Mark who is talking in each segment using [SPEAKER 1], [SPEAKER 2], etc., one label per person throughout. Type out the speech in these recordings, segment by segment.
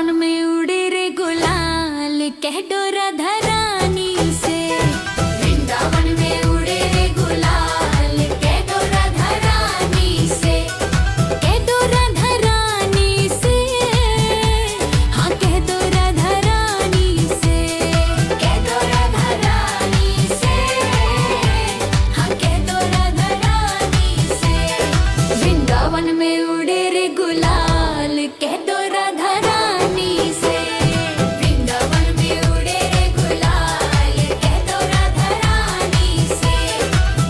[SPEAKER 1] वृंदावन में उड़े रे गुलाल कह डोरा धरानी से। वृंदावन में उड़े रे गुलाल कह डोरा धरानी से। कह डोरा धरानी से, हाँ कह डोरा धरानी से। कह डोरा धरानी से, हाँ कह डोरा धरानी से। वृंदावन में उड़े रे गुलाल कह डोरा धरानी से। वृंदावन में उड़े रे गुलाल कह डोरा धरानी से।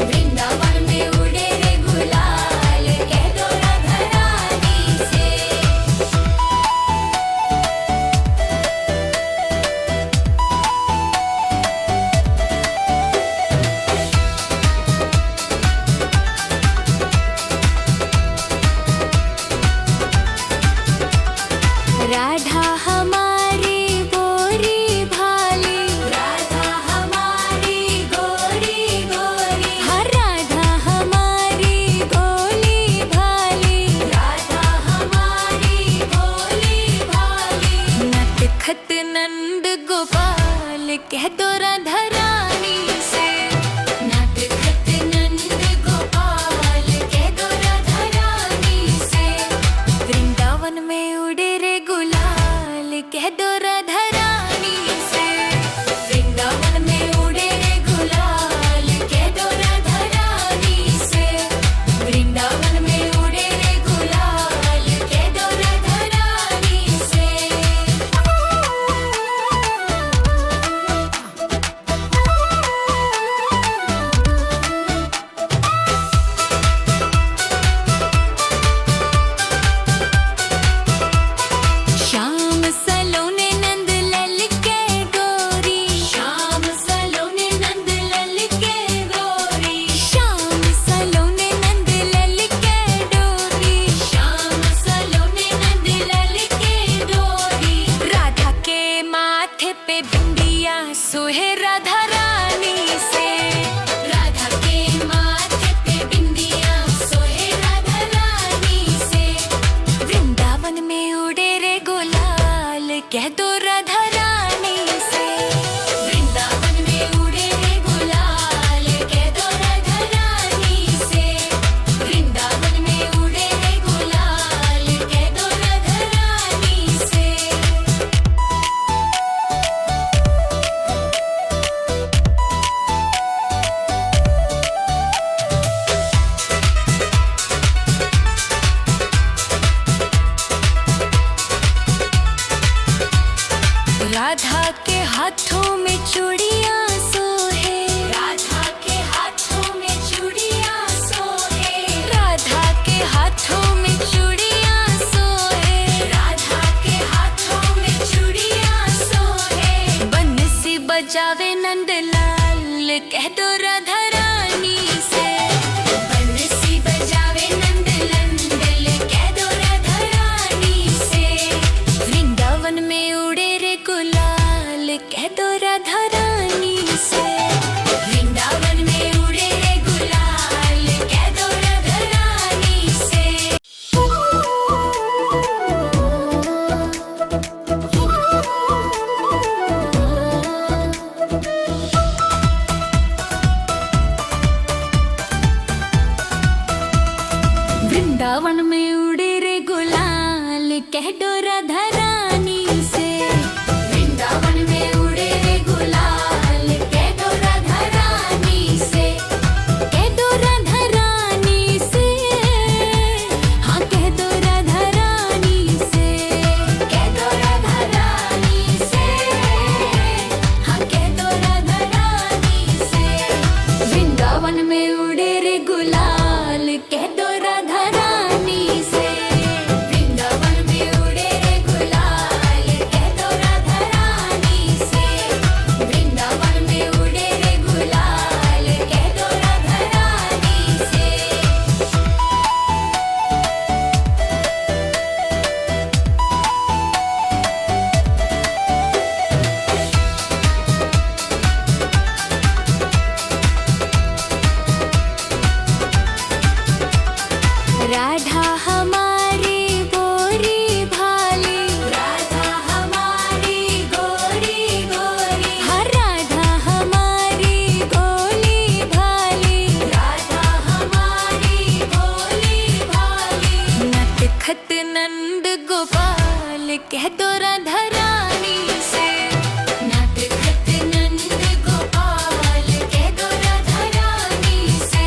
[SPEAKER 1] वृंदावन में उड़े रे गुलाल कह डोरा धरानी से। राधा हमारी गोरी भाली, राधा हमारी गोरी गोरी, हाँ राधा हमारी गोली भाली, राधा हमारी गोली भाली। नटखट नंद गोपाल कह डोरा धरानी से। नटखट नंद गोपाल कह डोरा धरानी से। वृंदावन में उड़े रे गुलाल कह डोरा धरानी से। वृंदावन में उड़े रे गुलाल कह डोरा धरानी से। वृंदावन में उड़े रे गुलाल कह डोरा धरानी से। श्याम सलोने नंद लल के गोरी, श्याम सलोने नंद लल के गोरी, श्याम सलोने नंद लल के डोरी, श्याम सलोने नंद लल के डोरी। राधा के माथे पे बिंदिया सोहे राधा रानी से। राधा के माथे पे बिंदिया सोहे राधा रानी से। वृंदावन में उड़े रे गुलाल कह डोरा धरानी से। वृंदावन में उड़े रे गुलाल कह डोरा धरानी से। वृंदावन में उड़े रे गुलाल कह डोरा धरानी से। राधा के हाथों में चूड़ियां सोहे, राधा के हाथों में चूड़ियां सोहे, राधा के हाथों में चूड़ियां सोहे, राधा के हाथों में चूड़ियां सोहे। बंसी बजावे नंदलाल कह डोरा धरानी से। बंसी बजावे नंदलाल कह डोरा धरानी से। वृंदावन में उड़े रे गुलाल कह डोरा धरानी से। वृंदावन में उड़े रे गुलाल कह डोरा धरानी से। कह दो राधा रानी से। नटखट नंद गोपाल कह दो राधा रानी से।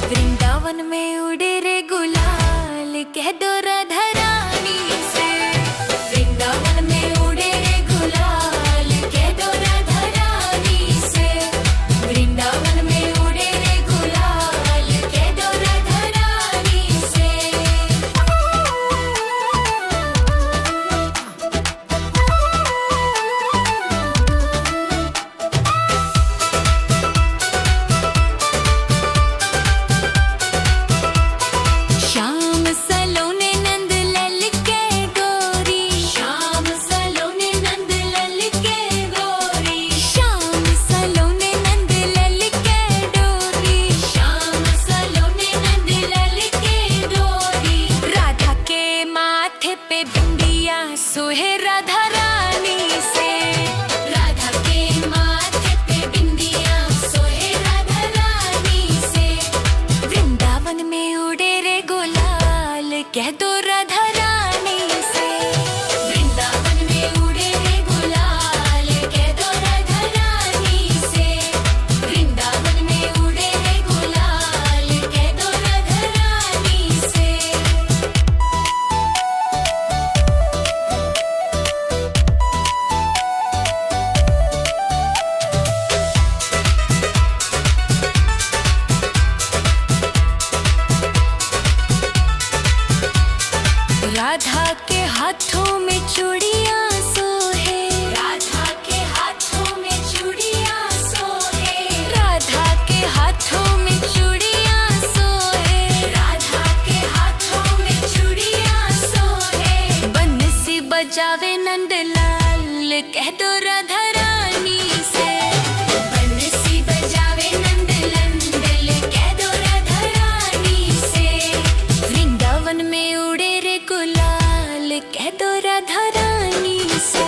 [SPEAKER 1] वृंदावन में उड़े रे गुलाल कह दो राधा रानी से। वृंदावन में उड़े रे गुलाल कह दो राधा रानी से। वृंदावन में उड़े रे गुलाल कह दो राधा रानी से। श्याम सलोने नंद लल के गोरी। श्याम सलोने नंद लल के गोरी। श्याम सलोने नंद लल के डोरी। श्याम सलोने नंद लल के डोरी। राधा के माथे पे बिंदिया सोहे राधा रानी से। राधा के माथे पे बिंदिया सोहे राधा रानी से। वृंदावन में उड़े रे गुलाल कह दो राधा रानी से। वृंदावन में उड़े रे गुलाल कह दो राधा रानी से। वृंदावन में उड़े रे गुलाल कह दो राधा रानी से। राधा के हाथों में चूड़ियां सोहे। राधा के हाथों में चूड़ियां सोहे। राधा के हाथों में चूड़ियां सोहे। राधा के हाथों में चूड़ियां सोहे। बंसी बजावे नंदलाल कह दो राधा रानी से। बंसी बजावे नंदलाल कह दो राधा रानी से। वृंदावन में उड़े रे गुलाल कह दो राधा रानी से।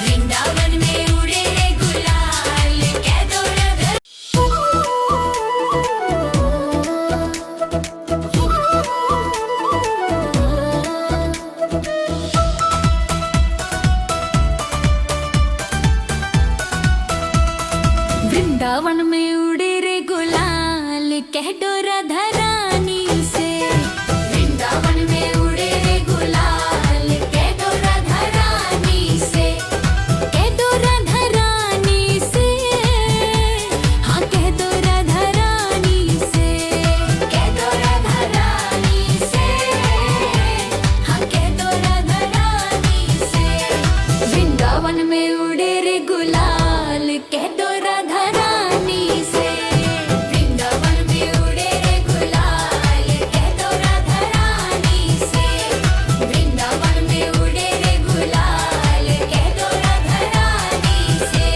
[SPEAKER 1] वृंदावन में उड़े रे गुलाल कह दो राधा। वृंदावन में उड़े रे गुलाल कह दो राधा रानी से। वृंदावन में उड़े रे गुलाल कह दो राधा रानी से। कह दो राधा रानी से। हाँ कह दो राधा रानी से। कह दो राधा रानी से। हाँ कह दो राधा रानी से। वृंदावन में उड़े रे गुलाल कह दो राधा रानी से। वृंदावन में उड़े रे गुलाल कह दो राधा रानी से। वृंदावन में उड़े रे गुलाल कह दो राधा रानी से।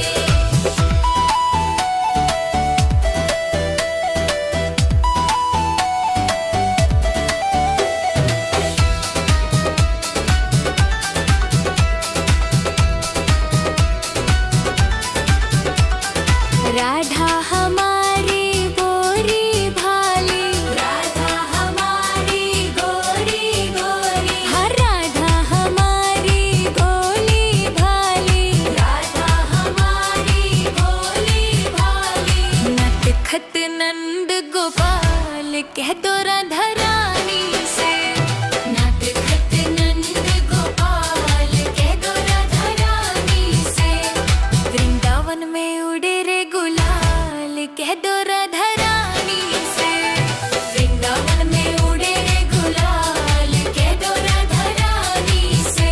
[SPEAKER 1] राधा हमारी गोरी भाली। राधा हमारी गोरी गोरी। हर राधा हमारी गोली भाली। राधा हमारी गोली भाली। नटखट नंद गोपाल कह दो राधा रानी से। नटखट नंद गोपाल कह दो राधा रानी से। वृंदावन में उड़े रे गुलाल कह दो राधा रानी से। वृंदावन में उड़े रे गुलाल कह दो राधा रानी से।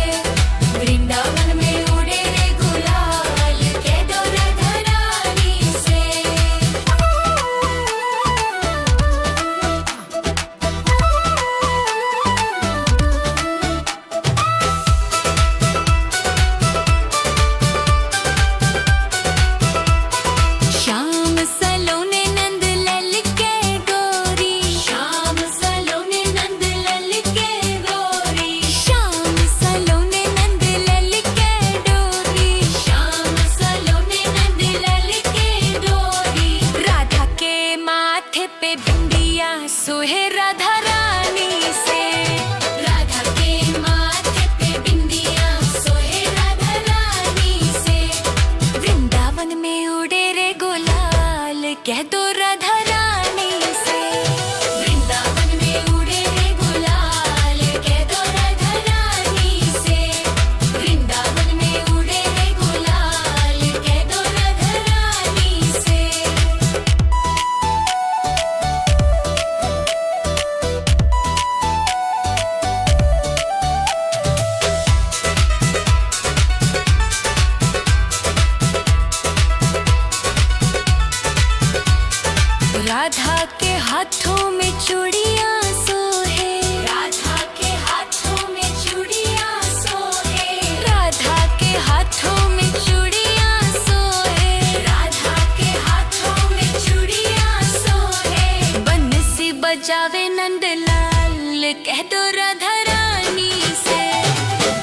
[SPEAKER 1] वृंदावन में उड़े रे गुलाल कह दो राधा रानी से। बजावे नंदलाल कह दो राधा रानी से।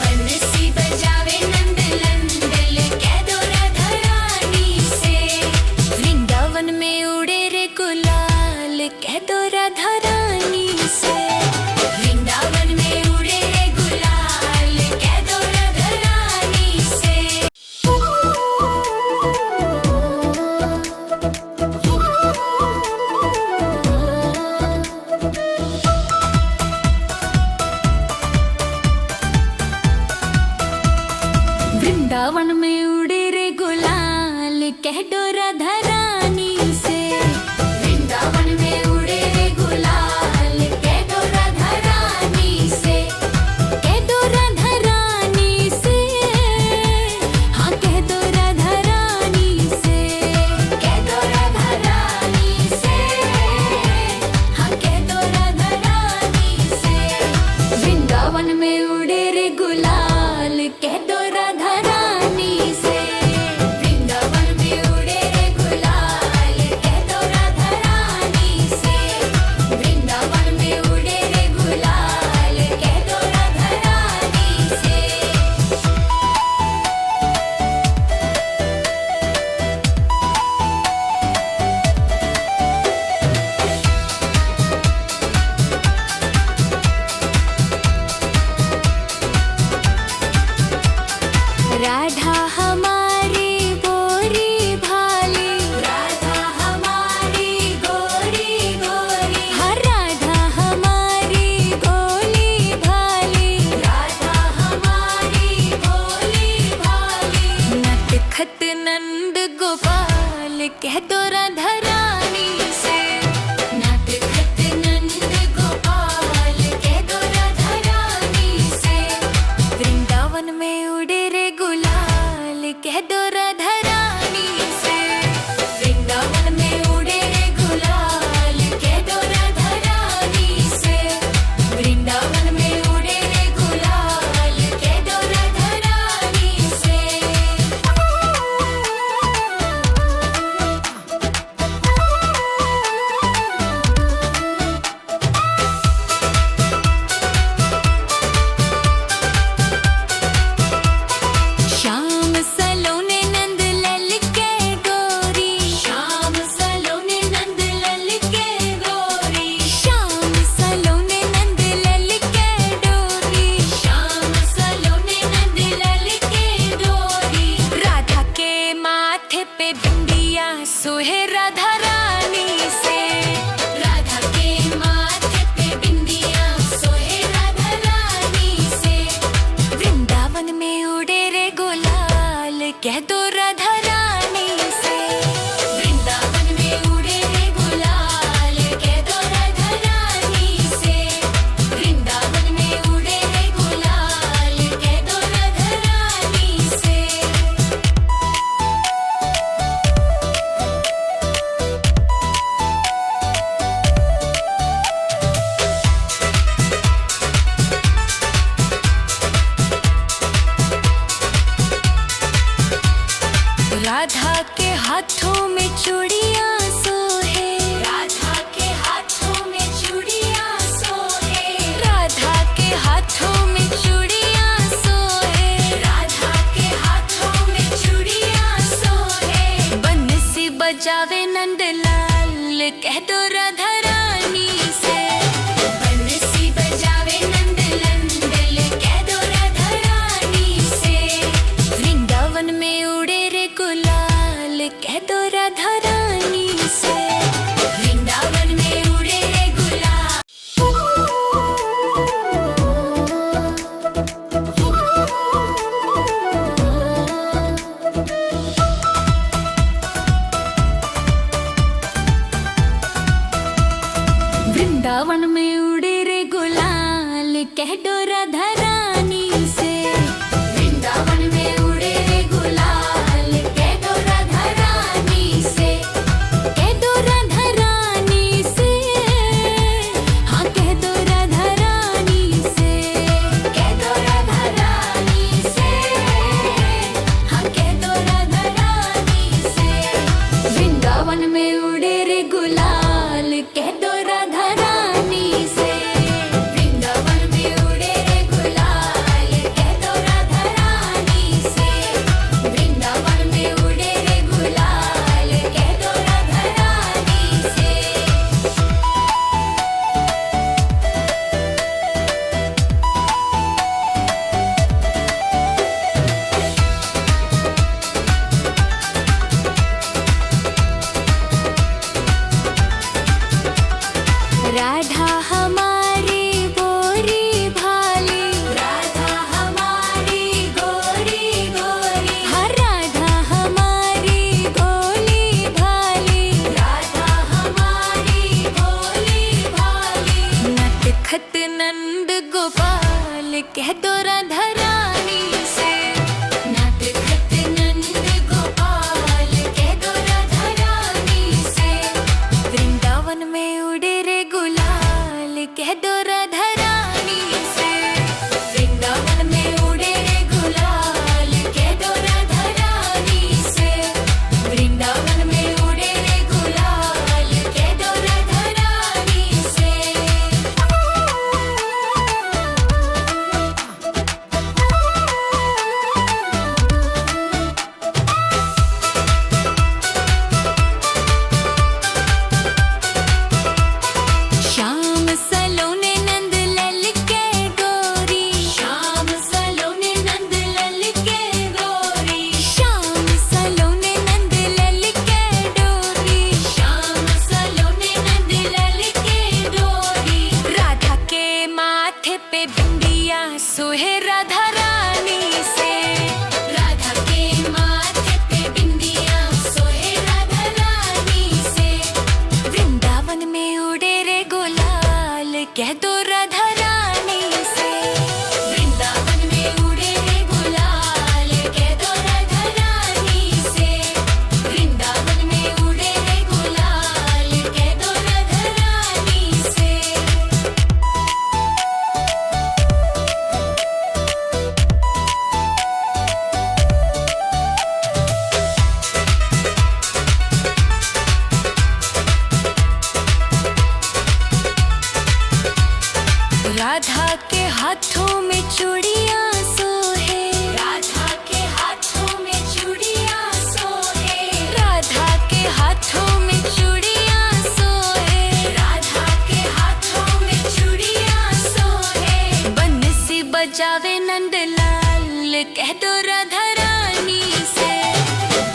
[SPEAKER 1] बंसी बजावे नंदलाल कह दो राधा रानी से। वृंदावन में उड़े रे गुलाल कह दो राधा रानी से। वृंदावन में उड़े रे गुलाल कह दो राधा रानी से। वृंदावन में उड़े रे गुलाल कह दो राधा रानी से। वृंदावन में उड़े रे गुलाल कह दो राधा रानी से। कह दो राधा रानी से। हाँ कह दो राधा रानी से। कह दो राधा रानी से। हाँ कह दो राधा रानी से। वृंदावन में उड़े रे गुलाल कह दो राधा रानी से। वृंदावन में उड़े रे गुलाल कह दो राधा रानी से। वृंदावन में उड़े रे गुलाल कह दो राधा रानी से। राधा हमारी गोरी भाली। राधा हमारी गोरी गोरी। हर राधा हमारी गोली भाली। राधा हमारी गोली भाली। नटखट नंद गोपाल कह दो राधा रानी से। नटखट नंद गोपाल कह दो राधा रानी से। वृंदावन में उड़े रे गुलाल कह दो राधा रानी से। वृंदावन में उड़े रे गुलाल कह दो राधा रानी से। वृंदावन में उड़े रे गुलाल कह दो राधा रानी से। श्याम सलोने नंद लल के गोरी। श्याम सलोने नंद लल के गोरी। श्याम सलोने नंद लल के डोरी। श्याम सलोने नंद लल के डोरी। राधा के माथे पे बिंदिया सोहे राधा रानी से। राधा के माथे पे बिंदिया सोहे राधा रानी से। वृंदावन में उड़े रे गुलाल कह दो राधा रानी से। वृंदावन में उड़े रे गुलाल कह दो राधा रानी से। वृंदावन में उड़े रे गुलाल कह दो राधा रानी से। राधा के हाथों में चूड़ियां सोहे। राधा के हाथों में चूड़ियां सोहे। राधा के हाथों में चूड़ियां सोहे। राधा के हाथों में चूड़ियां सोहे। बंसी बजावे नंदलाल कह दो राधा रानी से। बंसी बजावे नंदलाल कह दो राधा रानी से। वृंदावन में उड़े रे गुलाल कह दो राधा रानी से। वृंदावन में उड़े रे गुलाल। कह दो राधा रानी से।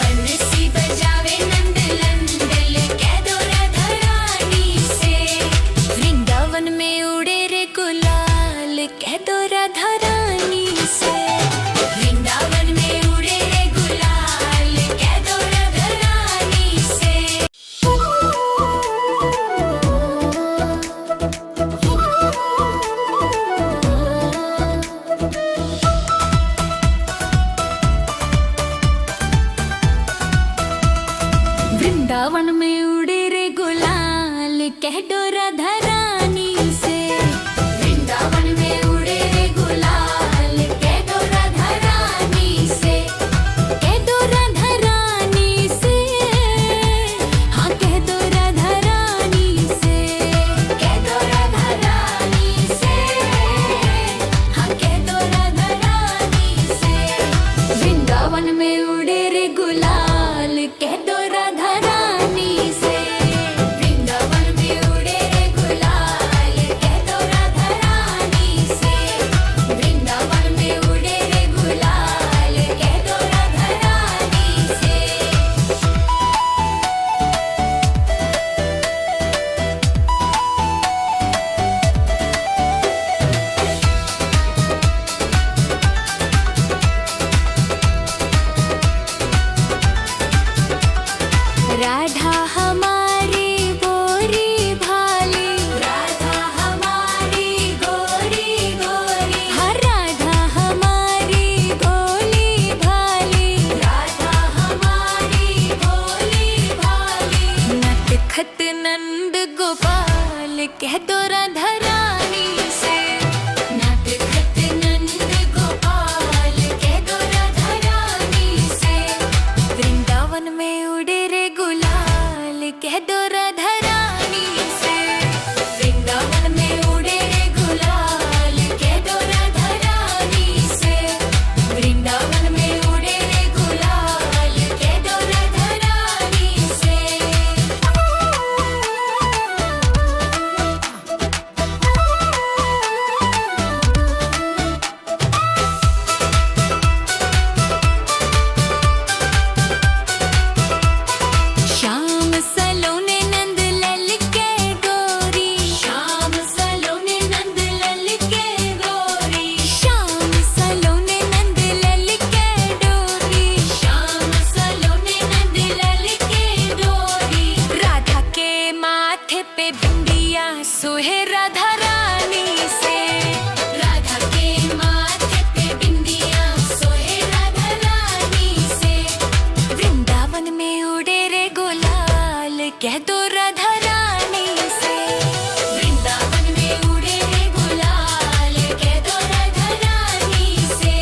[SPEAKER 1] बंसी बजावे नंद लंदल कह दो राधा रानी से। वृंदावन में उड़े रे गुलाल कह दो राधा रानी से। वृंदावन में उड़े रे गुलाल कह दो राधा रानी से। वृंदावन में उड़े रे गुलाल कह दो राधा रानी से। वृंदावन में उड़े रे गुलाल कह दो राधा रानी से। कह दो राधा रानी से। हाँ कह दो राधा रानी से। कह दो राधा रानी से। हाँ कह दो राधा रानी से। वृंदावन में उड़े रे गुलाल कह दो राधा रानी से। वृंदावन में उड़े रे गुलाल कह दो राधा रानी से। वृंदावन में उड़े रे गुलाल कह दो राधा रानी से। राधा हमारी गोरी भाली। राधा हमारी गोरी गोरी। हाँ राधा हमारी गोली भाली। राधा हमारी गोली भाली। नट खत नंद गोपाल कह दो राधा रानी से। नट खत नंद गोपाल कह दो राधा रानी से। वृंदावन में उड़े रे गुलाल कह दो राधा रानी से। वृंदावन में उड़े रे गुलाल कह दो राधा रानी से। वृंदावन में उड़े रे गुलाल कह दो राधा रानी से। श्याम सलोने नंद लल के गोरी। श्याम सलोने नंद लल के गोरी। श्याम सलोने नंद लल के डोरी। श्याम सलोने नंद लल के डोरी। राधा के माथे पे बिंदिया सोहे राधा रानी से। राधा के माथे पे बिंदिया सोहे राधा रानी से। वृंदावन में उड़े रे गुलाल कह दो राधा रानी से। वृंदावन में उड़े रे गुलाल कह दो राधा रानी से।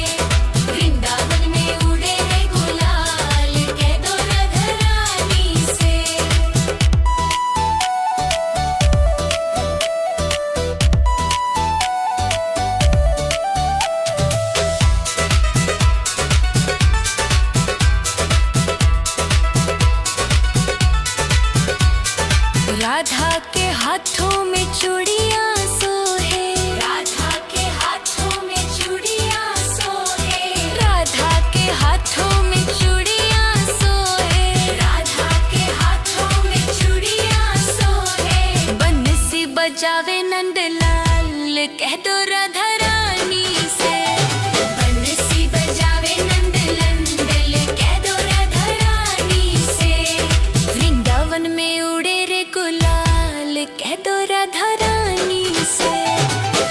[SPEAKER 1] वृंदावन में उड़े रे गुलाल कह दो राधा रानी से। राधा के हाथों में चूड़ियां सोहे। राधा के हाथों में चूड़ियां सोहे। राधा के हाथों में चूड़ियां सोहे। राधा के हाथों में चूड़ियां सोहे। बंसी बजावे नंदलाल कह दो राधा रानी से। बंसी बजावे नंद लंदल कह दो राधा रानी से। वृंदावन में उड़े रे गुलाल कह दो राधा रानी से।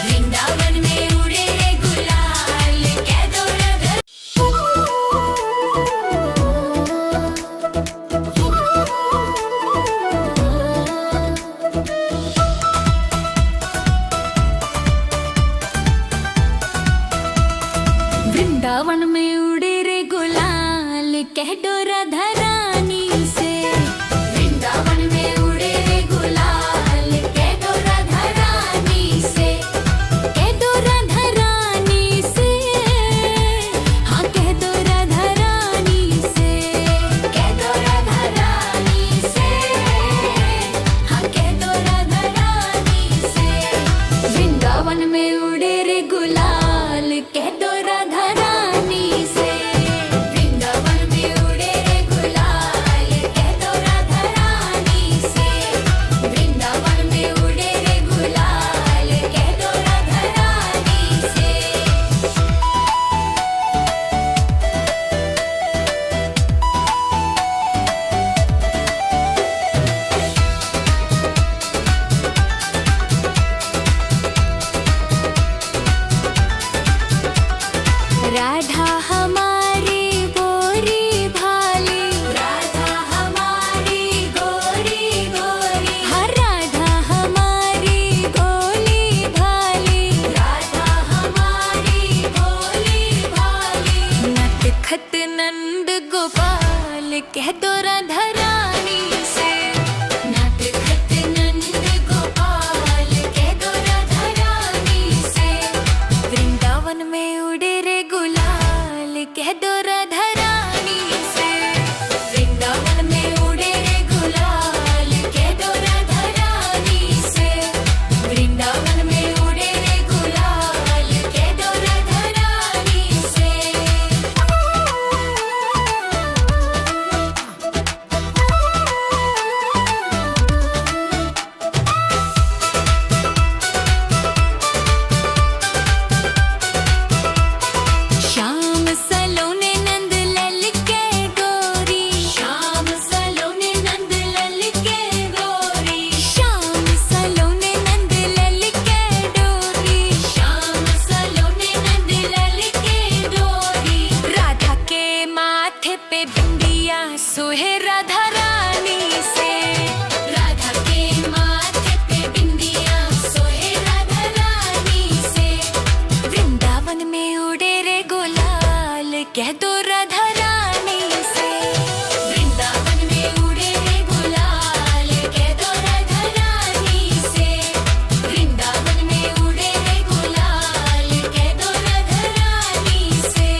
[SPEAKER 1] वृंदावन में उड़े रे गुलाल कह दो राधा। वृंदावन में उड़े रे गुलाल कह दो राधा रानी से। वृंदावन में उड़े रे गुलाल कह दो राधा रानी से। कह दो राधा रानी से। हाँ कह दो राधा रानी से। कह दो राधा रानी से। हाँ कह दो राधा रानी से। वृंदावन में उड़े रे गुलाल कह दो राधा रानी नंद गोपाल कह दो राधा रानी से। नटखट नंद गोपाल कह दो राधा रानी से। वृंदावन में उड़े रे गुलाल कह दो राधा रानी से। वृंदावन में उड़े रे गुलाल कह दो राधा रानी से। वृंदावन में उड़े रे गुलाल कह दो राधा रानी से। श्याम सलोने नंद लल के गोरी। श्याम सलोने नंद लल के गोरी। श्याम सलोने नंद लल के डोरी। श्याम सलोने नंद लल के डोरी। राधा के माथे पे बिंदिया सोहे राधा रानी से। राधा के माथे पे बिंदिया सोहे राधा रानी से। वृंदावन में उड़े रे गुलाल कह दो राधा रानी से। वृंदावन में उड़े रे गुलाल कह दो राधा रानी से। वृंदावन में उड़े रे गुलाल कह दो राधा रानी से।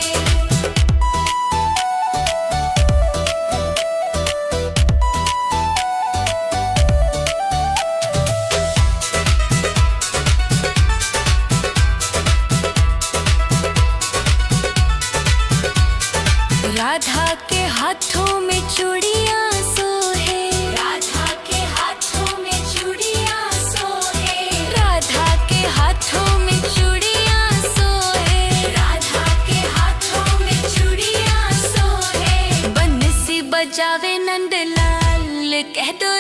[SPEAKER 1] राधा के हाथों में चूड़ियां सोहे। राधा के हाथों में चूड़ियां सोहे। राधा के हाथों में चूड़ियां सोहे। राधा के हाथों में चूड़ियां सोहे। बंसी बजावे नंदलाल कह दो